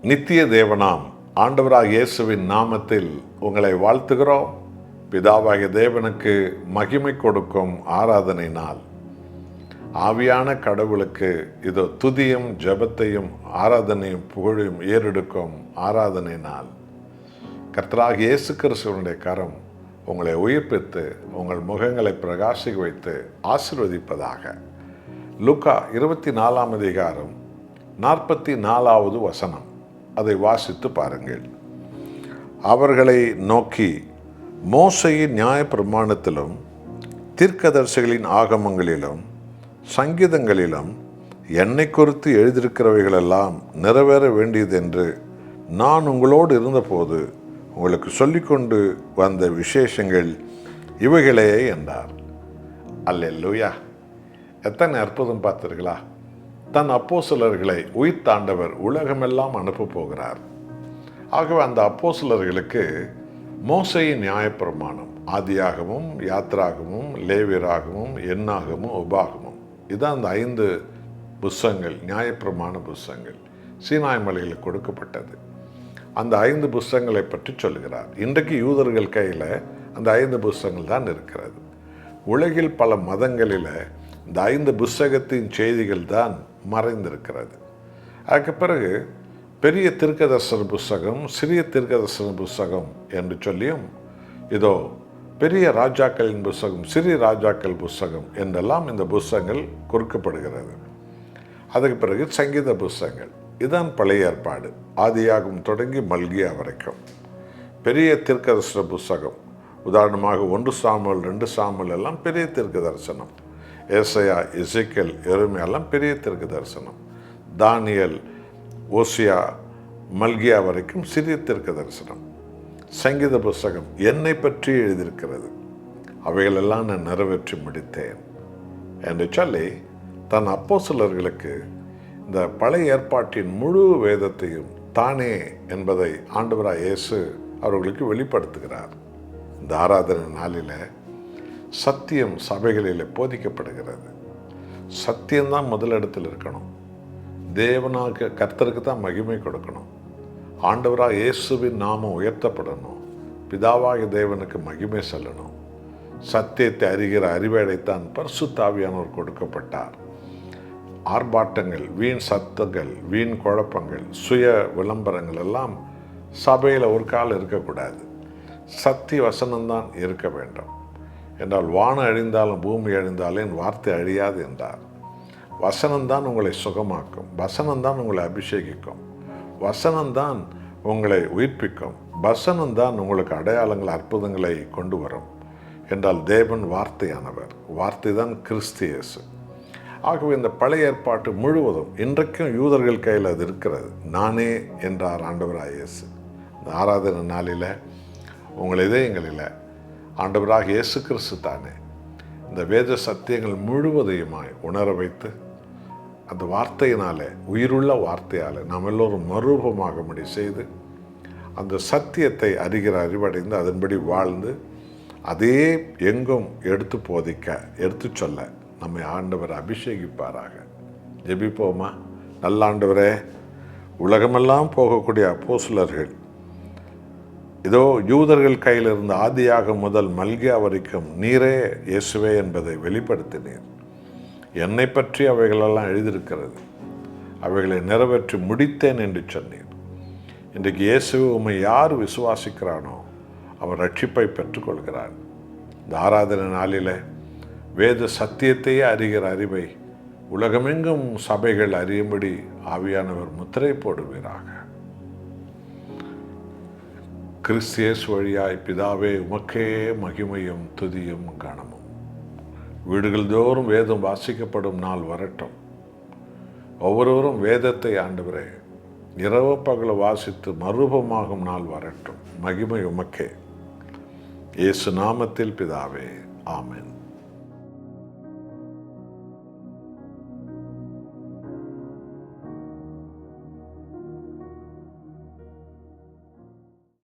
நித்திய தேவனாம் ஆண்டவராகிய இயேசுவின் நாமத்தில் உங்களை வாழ்த்துகிறோம். பிதாவாகிய தேவனுக்கு மகிமை கொடுக்கும் ஆராதனை நாள். ஆவியான கடவுளுக்கு இதோ துதியும் ஜெபத்தையும் ஆராதனையும் புகழையும் ஏறெடுக்கும் ஆராதனை நாள். கர்த்தராகிய இயேசு கிறிஸ்துவினுடைய கரம் உங்களை உயிர்ப்பித்து உங்கள் முகங்களை பிரகாசிக்க வைத்து ஆசீர்வதிப்பதாக. லூக்கா 24 அதிகாரம் 44வது வசனம், அதை வாசித்து பாருங்கள். அவர்களை நோக்கி, மோசேயின் நியாயப்பிரமாணத்திலும் தீர்க்கதரிசிகளின் ஆகமங்களிலும் சங்கீதங்களிலும் என்னை குறித்து எழுதியிருக்கிறவைகளெல்லாம் நிறைவேற வேண்டியது என்று நான் உங்களோடு இருந்தபோது உங்களுக்கு சொல்லிக்கொண்டு வந்த விசேஷங்கள் இவைகளே என்றார். அல்லேலூயா! எத்தனை அற்புதம் பார்த்தீர்களா? தன் அப்போஸ்தலர்களை உயிர்த்தாண்டவர் உலகமெல்லாம் அனுப்ப போகிறார். ஆகவே அந்த அப்போஸ்தலர்களுக்கு மோசேயின் நியாயப்பிரமாணம், ஆதியாகமும் யாத்ராகமும் லேவியராகமும் எண்ணாகமும் உபாகமும், இதான் அந்த 5 புஸ்தகங்கள், நியாயப்பிரமாண புஸ்தகங்கள் சீனாய் மலையில் கொடுக்கப்பட்டது. அந்த 5 புஸ்தகங்களை பற்றி சொல்கிறார். இன்றைக்கு யூதர்கள் கையில் அந்த 5 புஸ்தகங்கள் தான் இருக்கிறது. உலகில் பல மதங்களில் இந்த 5 புஸ்தகத்தின் செய்திகள் தான் மறைந்திருக்கிறது. அதுக்கு பிறகு பெரிய தீர்க்கதரிசன புஸ்தகம், சிறிய தீர்க்கதரிசன புஸ்தகம் என்று சொல்லியும், இதோ பெரிய ராஜாக்களின் புஸ்தகம், சிறிய ராஜாக்கள் புஸ்தகம் என்றெல்லாம் இந்த புஸ்தகங்கள் கொடுக்கப்படுகிறது. அதுக்கு பிறகு சங்கீத புஸ்தகங்கள், இதுதான் பழைய ஏற்பாடு, ஆதியாகமம் தொடங்கி மல்கியா வரைக்கும். பெரிய தீர்க்கதரிசன புஸ்தகம், உதாரணமாக 1 சாமுவேல் 2 சாமுவேல் எல்லாம் பெரிய தீர்க்க தரிசனம். ஏசாயா, எசேக்கியேல், எரேமியா எல்லாம் பெரிய தீர்க்க தரிசனம். தானியேல், ஓசியா, மல்கியா வரைக்கும் சிறிய தீர்க்க தரிசனம். சங்கீத புஸ்தகம் என்னை பற்றி எழுதியிருக்கிறது, அவைகளெல்லாம் நான் நிறைவேற்றி முடித்தேன் என்று சொல்லி தன் அப்போஸ்தலர்களுக்கு இந்த பழைய ஏற்பாட்டின் முழு வேதத்தையும் தானே என்பதை ஆண்டவராகிய இயேசு அவர்களுக்கு வெளிப்படுத்துகிறார். இந்த ஆராதனை நாளில் சத்தியம் சபைகளில் போதிக்கப்படுகிறது. சத்தியம்தான் முதலிடத்தில் இருக்கணும். தேவனாக கர்த்தருக்கு தான் மகிமை கொடுக்கணும். ஆண்டவராக இயேசுவின் நாமம் உயர்த்தப்படணும். பிதாவாகிய தேவனுக்கு மகிமை செல்லணும். சத்தியத்தை அறிகிற அறிவையைத்தான் பரிசுத்த ஆவியானவர் கொடுக்கப்பட்டார். ஆர்ப்பாட்டங்கள், வீண் சத்தங்கள், வீண் குழப்பங்கள், சுய விளம்பரங்கள் எல்லாம் சபையில் ஒரு காலம் இருக்கக்கூடாது. சத்திய வசனம்தான் இருக்க வேண்டும். என்றால் வானம் அழிந்தாலும் பூமி அழிந்தாலும் என் வார்த்தை அழியாது என்றார். வசனம்தான் உங்களை சுகமாக்கும். வசனம்தான் உங்களை அபிஷேகிக்கும். வசனம்தான் உங்களை உயிர்ப்பிக்கும். வசனம்தான் உங்களுக்கு அடையாளங்கள், அற்புதங்களை கொண்டு வரும். என்றால் தேவன் வார்த்தையானவர். வார்த்தை தான் கிறிஸ்து இயேசு. ஆகவே இந்த பழைய ஏற்பாட்டு முழுவதும் இன்றைக்கும் யூதர்கள் கையில் அது இருக்கிறது. நானே என்றார் ஆண்டவராகிய இயேசு. இந்த ஆராதனை நாளில் உங்கள் இதயங்களில் ஆண்டவராக இயேசு கிறிஸ்து தானே இந்த வேத சத்தியங்கள் முழுவதையுமாய் உணர வைத்து, அந்த வார்த்தையினாலே, உயிருள்ள வார்த்தையால் நாம் எல்லோரும் மறுரூபமாகும்படி செய்து, அந்த சத்தியத்தை அறிகிற அறிவடைந்து அதன்படி வாழ்ந்து அதே எங்கும் எடுத்து போதிக்க, எடுத்து சொல்ல நம்மை ஆண்டவர் அபிஷேகிப்பாராக. ஜெபிப்போமா? நல்ல ஆண்டவரே, உலகமெல்லாம் போகக்கூடிய அப்போஸ்தலர்கள் இதோ யூதர்கள் கையில் இருந்த ஆதியாகமம் முதல் மல்கியா வரைக்கும் நீரே இயேசுவே என்பதை வெளிப்படுத்தினீர். என்னை பற்றி அவைகளெல்லாம் எழுதியிருக்கிறது, அவைகளை நிறைவேற்றி முடித்தேன் என்று சொன்னீர். இன்றைக்கு இயேசுவை உம்மை யார் விசுவாசிக்கிறானோ அவர் ரட்சிப்பை பெற்றுக்கொள்கிறான். இந்த ஆராதனை நாளில் வேத சத்தியத்தையே அறிகிற அறிவை உலகமெங்கும் சபைகள் அறியும்படி ஆவியானவர் முத்திரை போடுவீராக. கிறிஸ்து இயேசு வழியாய் பிதாவே உமக்கே மகிமையும் துதியும் கனமும். வீடுகள் தோறும் வேதம் வாசிக்கப்படும் நாள் வரட்டும். ஒவ்வொருவரும் வேதத்தை ஆண்டவரே இரவு பகல வாசித்து மறுரூபமாகும் நாள் வரட்டும். மகிமை உமக்கே. இயேசு நாமத்தில் பிதாவே, ஆமென்.